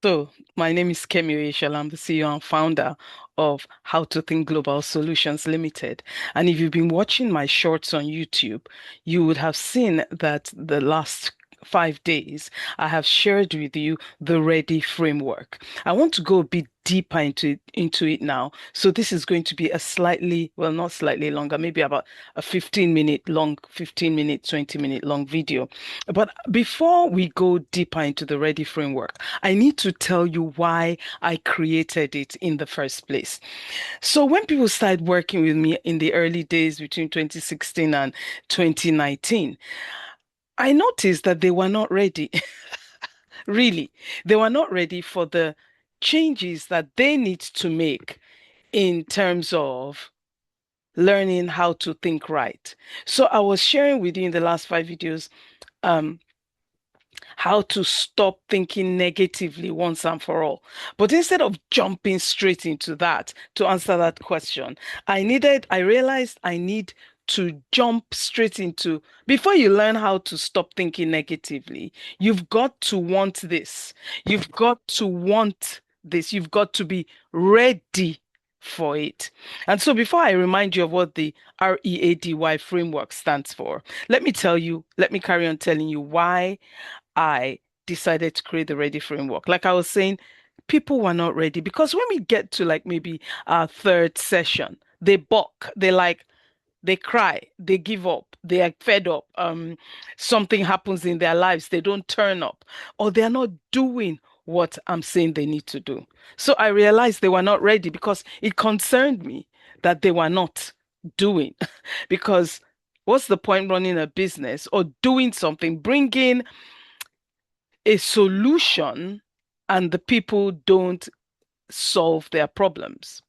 My name is Kemi Oyeshola. I'm the CEO and founder of How2Think Global Solutions Limited. And if you've been watching my shorts on YouTube, you would have seen that the last 5 days I have shared with you the Ready framework. I want to go a bit deeper into it now. So this is going to be a slightly, well, not slightly longer, maybe about a 15-minute long, 15-minute, 20-minute long video. But before we go deeper into the Ready framework, I need to tell you why I created it in the first place. So when people started working with me in the early days between 2016 and 2019, I noticed that they were not ready. Really, they were not ready for the changes that they need to make in terms of learning how to think right. So I was sharing with you in the last 5 videos um, how to stop thinking negatively once and for all. But instead of jumping straight into that to answer that question, I realized I need to jump straight into, before you learn how to stop thinking negatively, you've got to want this. You've got to want this. You've got to be ready for it. And so before I remind you of what the READY framework stands for, let me carry on telling you why I decided to create the Ready framework. Like I was saying, people were not ready because when we get to like maybe our third session, they balk, they cry, they give up, they are fed up. Something happens in their lives, they don't turn up, or they're not doing what I'm saying they need to do. So I realized they were not ready because it concerned me that they were not doing. Because what's the point running a business or doing something, bringing a solution and the people don't solve their problems?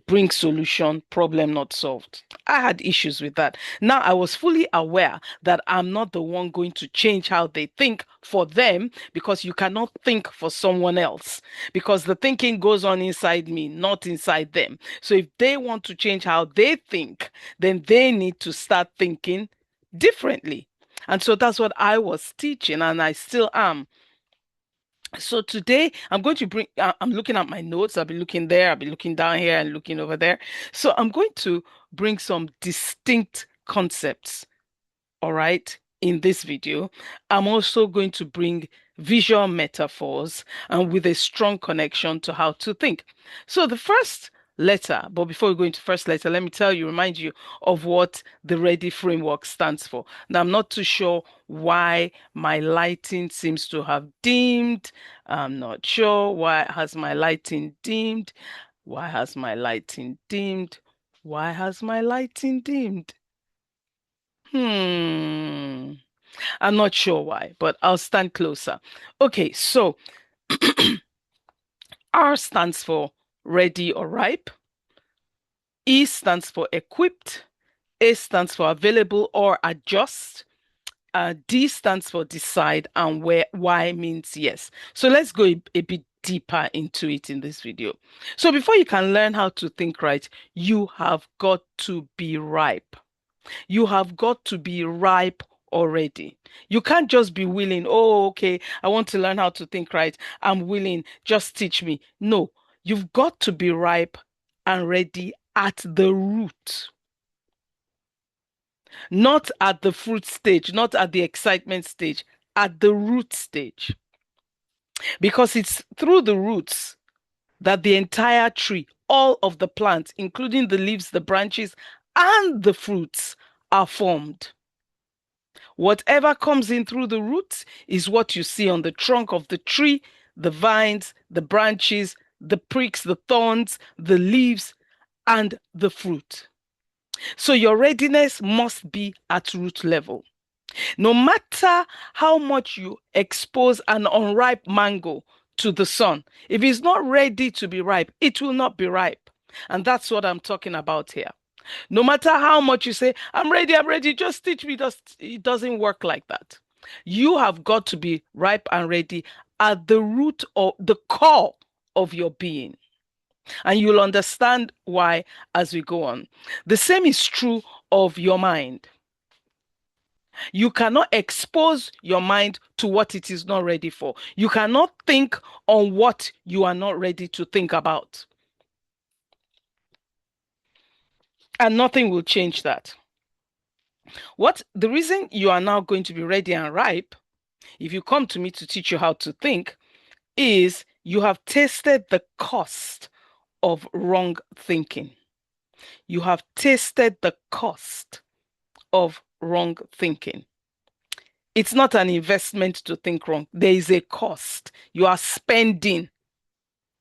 Bring solution, problem not solved. I had issues with that. Now I was fully aware that I'm not the one going to change how they think for them, because you cannot think for someone else, because the thinking goes on inside me, not inside them. So if they want to change how they think, then they need to start thinking differently. And so that's what I was teaching, and I still am. So today I'm going to I'm looking at my notes. I'll be looking there, I'll be looking down here and looking over there. So I'm going to bring some distinct concepts, all right, in this video. I'm also going to bring visual metaphors and with a strong connection to how to think. So the first letter, but before we go into first letter, let me remind you of what the Ready framework stands for. Now, I'm not too sure why my lighting seems to have dimmed. I'm not sure why has my lighting dimmed. Why has my lighting dimmed? Why has my lighting dimmed? Hmm. I'm not sure why, but I'll stand closer. Okay, so R stands for ready or ripe. E stands for equipped. A stands for available or adjust. D stands for decide, and where Y means yes. So let's go a bit deeper into it in this video. So before you can learn how to think right, you have got to be ripe. You have got to be ripe already. You can't just be willing, oh, okay, I want to learn how to think right. I'm willing, just teach me. No, you've got to be ripe and ready at the root, not at the fruit stage, not at the excitement stage, at the root stage. Because it's through the roots that the entire tree, all of the plants, including the leaves, the branches, and the fruits, are formed. Whatever comes in through the roots is what you see on the trunk of the tree, the vines, the branches, the pricks, the thorns, the leaves, and the fruit. So your readiness must be at root level. No matter how much you expose an unripe mango to the sun, if it's not ready to be ripe, it will not be ripe. And that's what I'm talking about here. No matter how much you say, I'm ready, just teach me, it doesn't work like that. You have got to be ripe and ready at the root or the core of your being. And you'll understand why as we go on. The same is true of your mind. You cannot expose your mind to what it is not ready for. You cannot think on what you are not ready to think about. And nothing will change that. What the reason you are now going to be ready and ripe, if you come to me to teach you how to think, is you have tasted the cost of wrong thinking. You have tasted the cost of wrong thinking. It's not an investment to think wrong. There is a cost. You are spending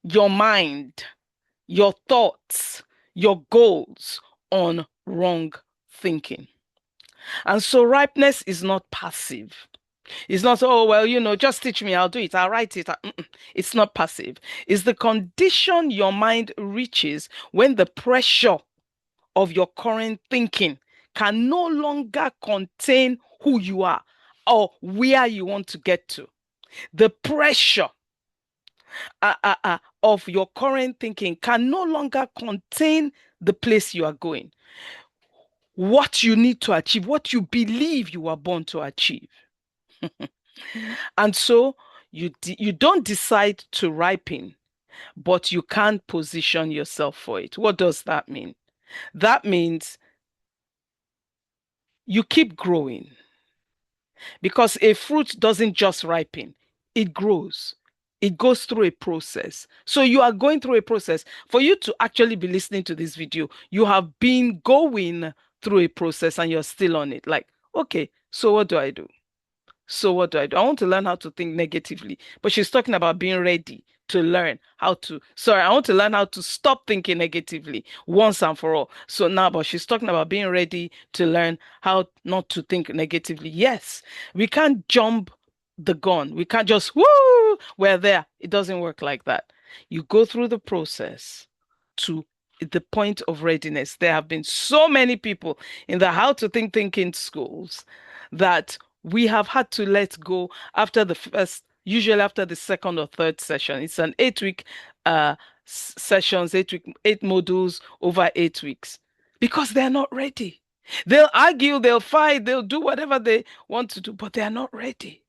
your mind, your thoughts, your goals on wrong thinking. And so ripeness is not passive. It's not, oh, well, just teach me, I'll do it, I'll write it. It's not passive. It's the condition your mind reaches when the pressure of your current thinking can no longer contain who you are or where you want to get to. The pressure of your current thinking can no longer contain the place you are going, what you need to achieve, what you believe you are born to achieve. And so you don't decide to ripen, but you can position yourself for it. What does that mean? That means you keep growing because a fruit doesn't just ripen, it grows. It goes through a process. So you are going through a process. For you to actually be listening to this video, you have been going through a process and you're still on it. Like, okay, so what do I do? So what do? I want to learn how to think negatively. But she's talking about being ready to learn how to, sorry, I want to learn how to stop thinking negatively once and for all. So now, but she's talking about being ready to learn how not to think negatively. Yes, we can't jump the gun. We can't just, woo, we're there. It doesn't work like that. You go through the process to the point of readiness. There have been so many people in the How to Think thinking schools that we have had to let go after the first, usually after the second or third session. It's an 8 week sessions, 8 week, 8 modules over 8 weeks because they're not ready. They'll argue, they'll fight, they'll do whatever they want to do, but they are not ready.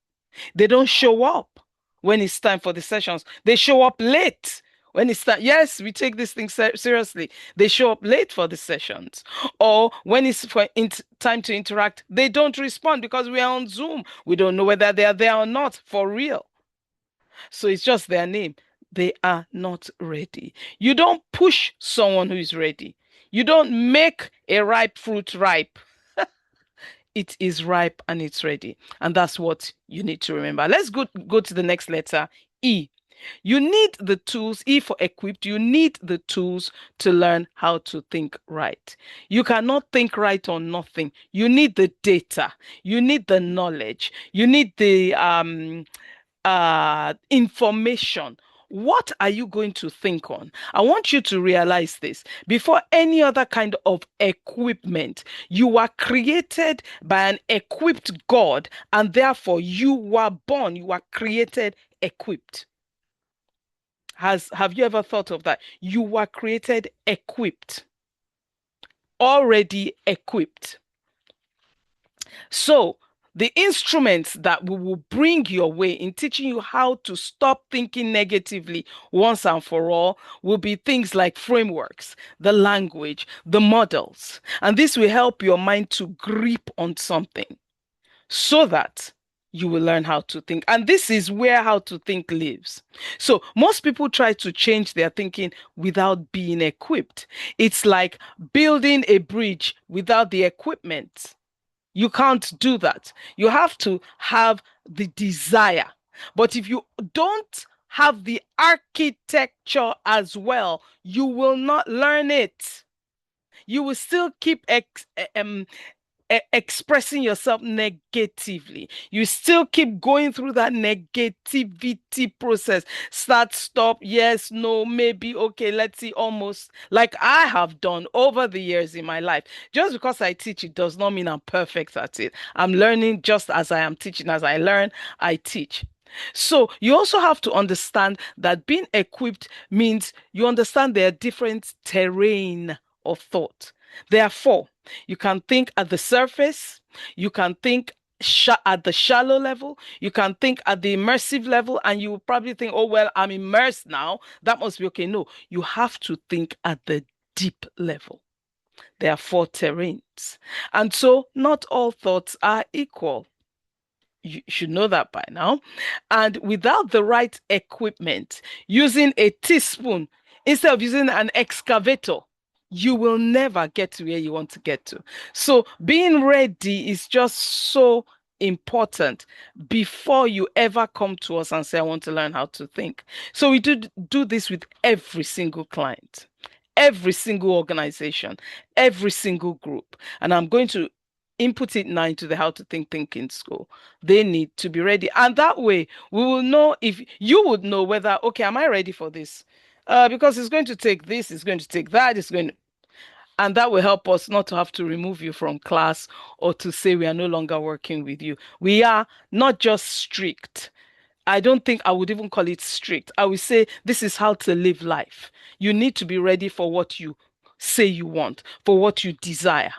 They don't show up when it's time for the sessions. They show up late when it's time. Yes, we take this thing seriously. They show up late for the sessions. Or when it's for time to interact, they don't respond because we are on Zoom. We don't know whether they are there or not for real. So it's just their name. They are not ready. You don't push someone who is ready. You don't make a ripe fruit ripe. It is ripe and it's ready. And that's what you need to remember. Let's go to the next letter, E. You need the tools, E for equipped, you need the tools to learn how to think right. You cannot think right on nothing. You need the data, you need the knowledge, you need the information. What are you going to think on? I want you to realize this. Before any other kind of equipment, you are created by an equipped God, and therefore you were born, you were created equipped. Have you ever thought of that? You were created equipped, already equipped. So, the instruments that we will bring your way in teaching you how to stop thinking negatively once and for all will be things like frameworks, the language, the models. And this will help your mind to grip on something so that you will learn how to think. And this is where how to think lives. So most people try to change their thinking without being equipped. It's like building a bridge without the equipment. You can't do that. You have to have the desire. But if you don't have the architecture as well, you will not learn it. You will still keep expressing yourself negatively. You still keep going through that negativity process. Start, stop, yes, no, maybe, okay, let's see, almost like I have done over the years in my life. Just because I teach, it does not mean I'm perfect at it. I'm learning just as I am teaching. As I learn, I teach. So you also have to understand that being equipped means you understand there are different terrain of thought. Therefore, you can think at the surface, you can think at the shallow level, you can think at the immersive level, and you will probably think, oh, well, I'm immersed now. That must be okay. No, you have to think at the deep level. There are four terrains. And so not all thoughts are equal. You should know that by now. And without the right equipment, using a teaspoon instead of using an excavator, you will never get to where you want to get to. So being ready is just so important before you ever come to us and say, I want to learn how to think. So we do this with every single client, every single organization, every single group. And I'm going to input it now into the How to Think thinking school. They need to be ready. And that way, we will know, if you would know whether, okay, am I ready for this? Because it's going to take this, it's going to take that, it's going to, and that will help us not to have to remove you from class or to say we are no longer working with you. We are not just strict. I don't think I would even call it strict. I would say this is how to live life. You need to be ready for what you say you want, for what you desire.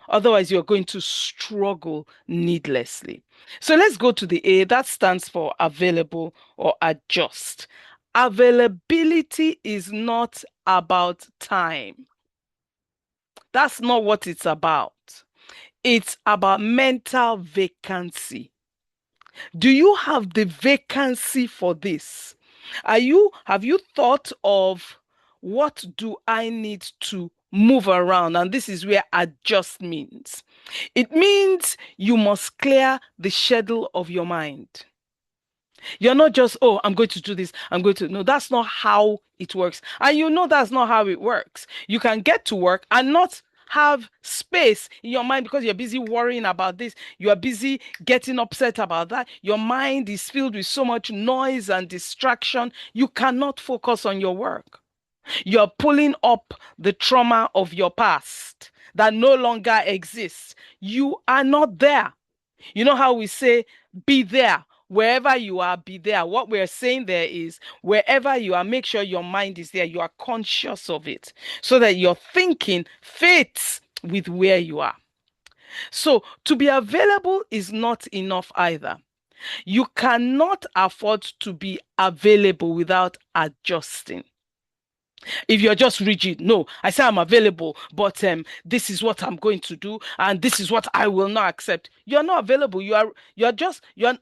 Otherwise, you're going to struggle needlessly. So let's go to the A. That stands for available or adjust. Availability is not about time. That's not what it's about. It's about mental vacancy. Do you have the vacancy for this? Have you thought of what do I need to move around? And this is where adjust means. It means you must clear the schedule of your mind. You're not just, oh, I'm going to do this. I'm going to. No, that's not how it works. And you know that's not how it works. You can get to work and not have space in your mind because you're busy worrying about this. You are busy getting upset about that. Your mind is filled with so much noise and distraction. You cannot focus on your work. You're pulling up the trauma of your past that no longer exists. You are not there. You know how we say, be there. Wherever you are, be there. What we're saying there is, wherever you are, make sure your mind is there. You are conscious of it so that your thinking fits with where you are. So, to be available is not enough either. You cannot afford to be available without adjusting. If you're just rigid, no, I say I'm available, but this is what I'm going to do, and this is what I will not accept. You're not available. You're just your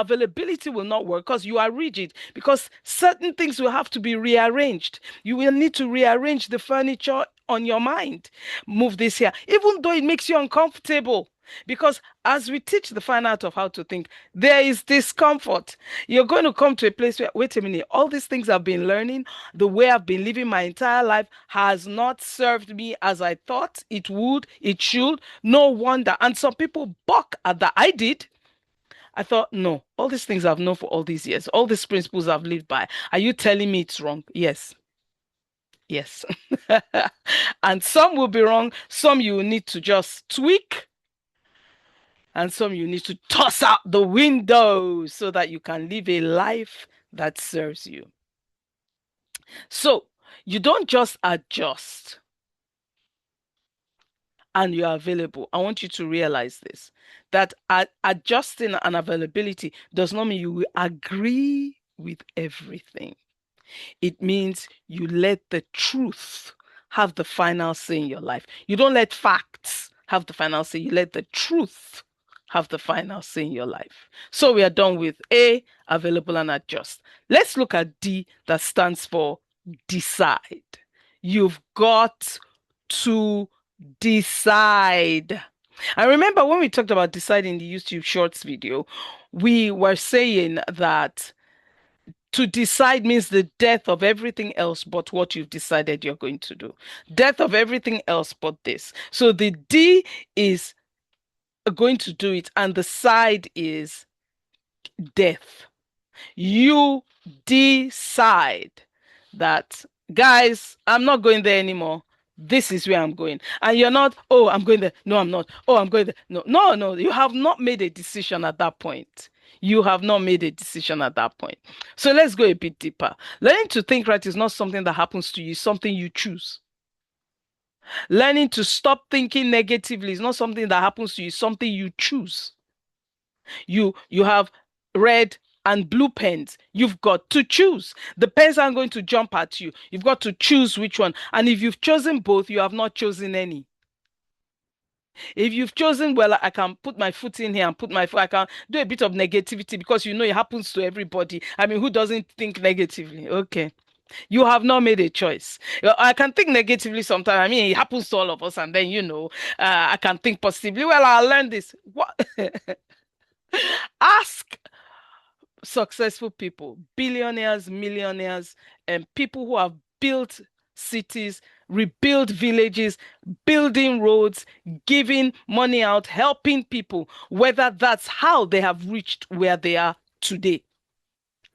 availability will not work because you are rigid. Because certain things will have to be rearranged. You will need to rearrange the furniture on your mind. Move this here, even though it makes you uncomfortable. Because as we teach the fine art of how to think, there is discomfort. You're going to come to a place where, wait a minute, all these things I've been learning, the way I've been living my entire life has not served me as I thought it would, it should. No wonder. And some people balk at that. I did. I thought, no, all these things I've known for all these years, all these principles I've lived by, are you telling me it's wrong? Yes. Yes. And some will be wrong. Some you will need to just tweak, and some you need to toss out the window so that you can live a life that serves you. So you don't just adjust and you're available. I want you to realize this, that adjusting and availability does not mean you will agree with everything. It means you let the truth have the final say in your life. You don't let facts have the final say. You let the truth have the final say in your life. So we are done with A, available and adjust. Let's look at D, that stands for decide. You've got to decide. I remember when we talked about deciding the YouTube Shorts video, we were saying that to decide means the death of everything else but what you've decided you're going to do. Death of everything else but this. So the D is going to do it, and the side is death. You decide that, guys, I'm not going there anymore. This is where I'm going. And you're not, oh, I'm going there. No, I'm not. Oh, I'm going there. No, no, no. You have not made a decision at that point. You have not made a decision at that point. So let's go a bit deeper. Learning to think right is not something that happens to you, it's something you choose. Learning to stop thinking negatively is not something that happens to you, it's something you choose. You have red and blue pens. You've got to choose. The pens aren't going to jump at you. You've got to choose which one. And if you've chosen both, you have not chosen any. If you've chosen, well, I can put my foot in here and put my foot, I can do a bit of negativity because you know it happens to everybody. I mean, who doesn't think negatively? Okay. You have not made a choice. I can think negatively sometimes. I mean, it happens to all of us, and then I can think positively. Well, I'll learn this. What? Ask successful people, billionaires, millionaires, and people who have built cities, rebuilt villages, building roads, giving money out, helping people, whether that's how they have reached where they are today.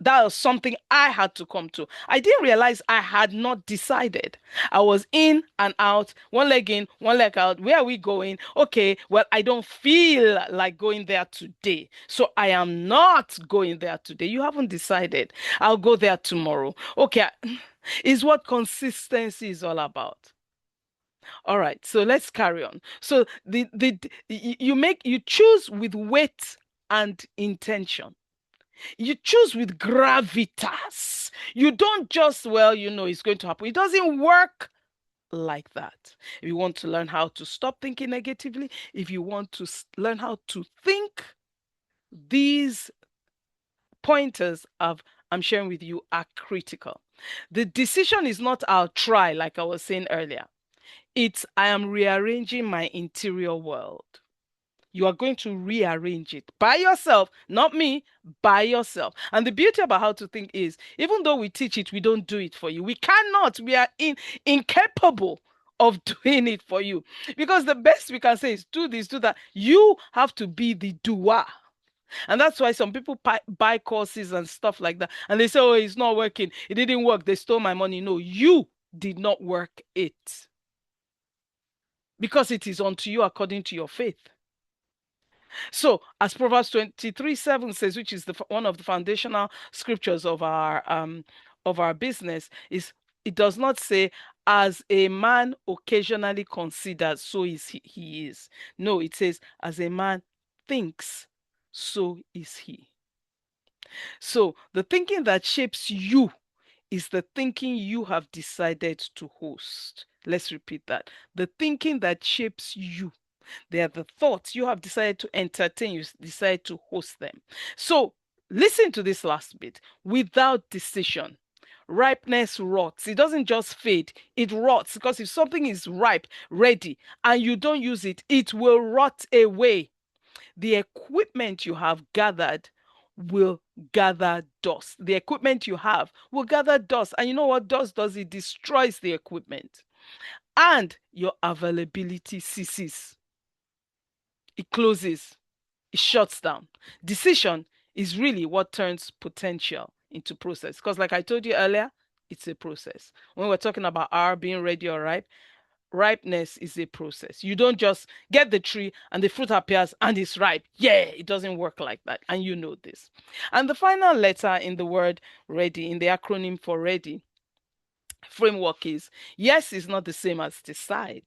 That was something I had to come to. I didn't realize I had not decided. I was in and out, one leg in, one leg out. Where are we going? Okay, well, I don't feel like going there today. So I am not going there today. You haven't decided. I'll go there tomorrow. Okay, is what consistency is all about. All right, so let's carry on. So you choose with weight and intention. You choose with gravitas. You don't just, well, it's going to happen. It doesn't work like that. If you want to learn how to stop thinking negatively, if you want to learn how to think, these pointers I'm sharing with you are critical. The decision is not I'll try, like I was saying earlier. It's I am rearranging my interior world. You are going to rearrange it by yourself, not me, by yourself. And the beauty about how to think is, even though we teach it, we don't do it for you. We cannot, we are incapable of doing it for you. Because the best we can say is do this, do that. You have to be the doer. And that's why some people buy courses and stuff like that. And they say, oh, it's not working. It didn't work. They stole my money. No, you did not work it. Because it is unto you according to your faith. So, as Proverbs 23:7 says, which is one of the foundational scriptures of our business, is it does not say, as a man occasionally considers, so is he is. No, it says, as a man thinks, so is he. So, the thinking that shapes you is the thinking you have decided to host. Let's repeat that. The thinking that shapes you, they are the thoughts you have decided to entertain, you decide to host them. So listen to this last bit. Without decision, ripeness rots. It doesn't just fade, it rots, because if something is ripe, ready, and you don't use it, it will rot away. The equipment you have gathered will gather dust. The equipment you have will gather dust. And you know what dust does? It destroys the equipment. And your availability ceases. It closes, it shuts down. Decision is really what turns potential into process. Because, like I told you earlier, it's a process. When we're talking about R being ready or ripe, ripeness is a process. You don't just get the tree and the fruit appears and it's ripe. Yeah, it doesn't work like that. And you know this. And the final letter in the word ready, in the acronym for ready framework is yes is not the same as decide.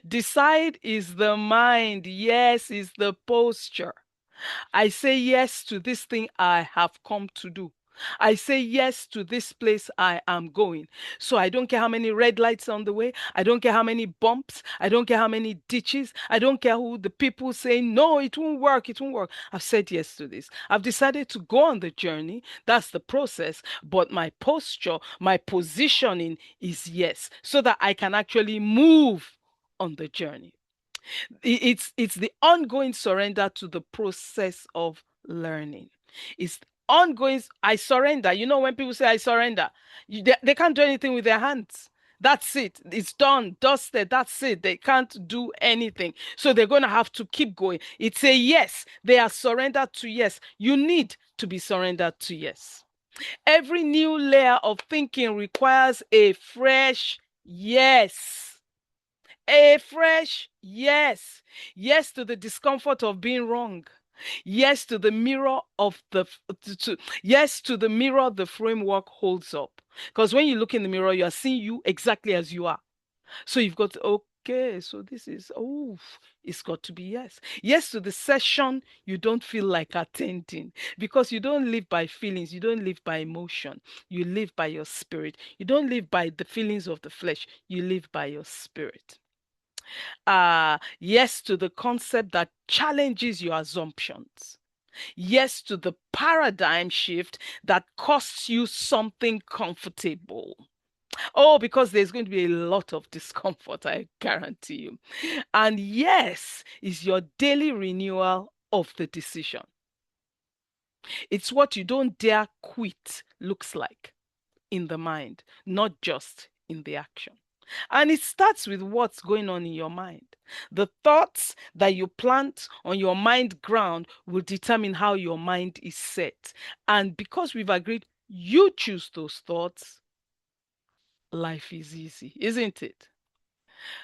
Decide is the mind. Yes is the posture. I say yes to this thing I have come to do. I say yes to this place I am going. So I don't care how many red lights on the way. I don't care how many bumps. I don't care how many ditches. I don't care who the people say, no, it won't work. It won't work. I've said yes to this. I've decided to go on the journey. That's the process. But my posture, my positioning is yes, so that I can actually move on the journey. It's the ongoing surrender to the process of learning. It's ongoing. I surrender. You know, when people say I surrender, they can't do anything with their hands. That's it. It's done, dusted. That's it. They can't do anything. So they're going to have to keep going. It's a yes. They are surrendered to yes. You need to be surrendered to yes. Every new layer of thinking requires a fresh yes. A fresh yes. Yes to the discomfort of being wrong. Yes to the mirror of yes to the mirror the framework holds up. Because when you look in the mirror, you are seeing you exactly as you are. So you've got to, okay, so this is, oh, it's got to be yes. Yes to the session you don't feel like attending because you don't live by feelings, you don't live by emotion, you live by your spirit. You don't live by the feelings of the flesh, you live by your spirit. Yes to the concept that challenges your assumptions. Yes to the paradigm shift that costs you something comfortable. Oh, because there's going to be a lot of discomfort, I guarantee you. And yes is your daily renewal of the decision. It's what you don't dare quit looks like in the mind, not just in the action. And it starts with what's going on in your mind. The thoughts that you plant on your mind ground will determine how your mind is set. And because we've agreed, you choose those thoughts, life is easy, isn't it?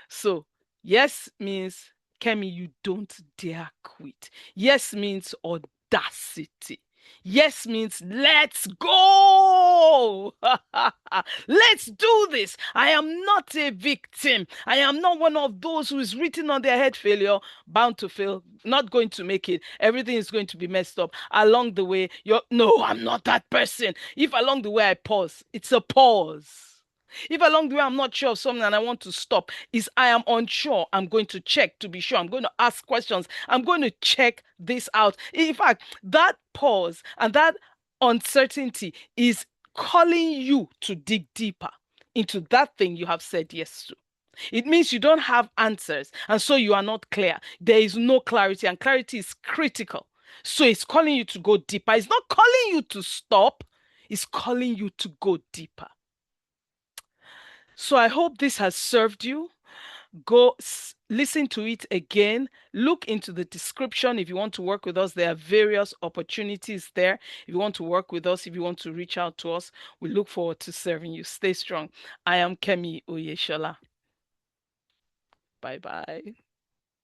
So, yes means, Kemi, you don't dare quit. Yes means audacity. Yes means let's go. Let's do this. I am not a victim. I am not one of those who is written on their head failure, bound to fail, not going to make it. Everything is going to be messed up. Along the way, you're no, I'm not that person. If along the way I pause, it's a pause. If along the way I'm not sure of something and I want to stop, is I am unsure, I'm going to check to be sure. I'm going to ask questions. I'm going to check this out. In fact, that pause and that uncertainty is calling you to dig deeper into that thing you have said yes to. It means you don't have answers, and so you are not clear. There is no clarity, and clarity is critical. So it's calling you to go deeper. It's not calling you to stop, it's calling you to go deeper. So I hope this has served you. Go listen to it again. Look into the description if you want to work with us. There are various opportunities there. If you want to work with us, if you want to reach out to us, we look forward to serving you. Stay strong. I am Kemi Oyeshola. Bye bye.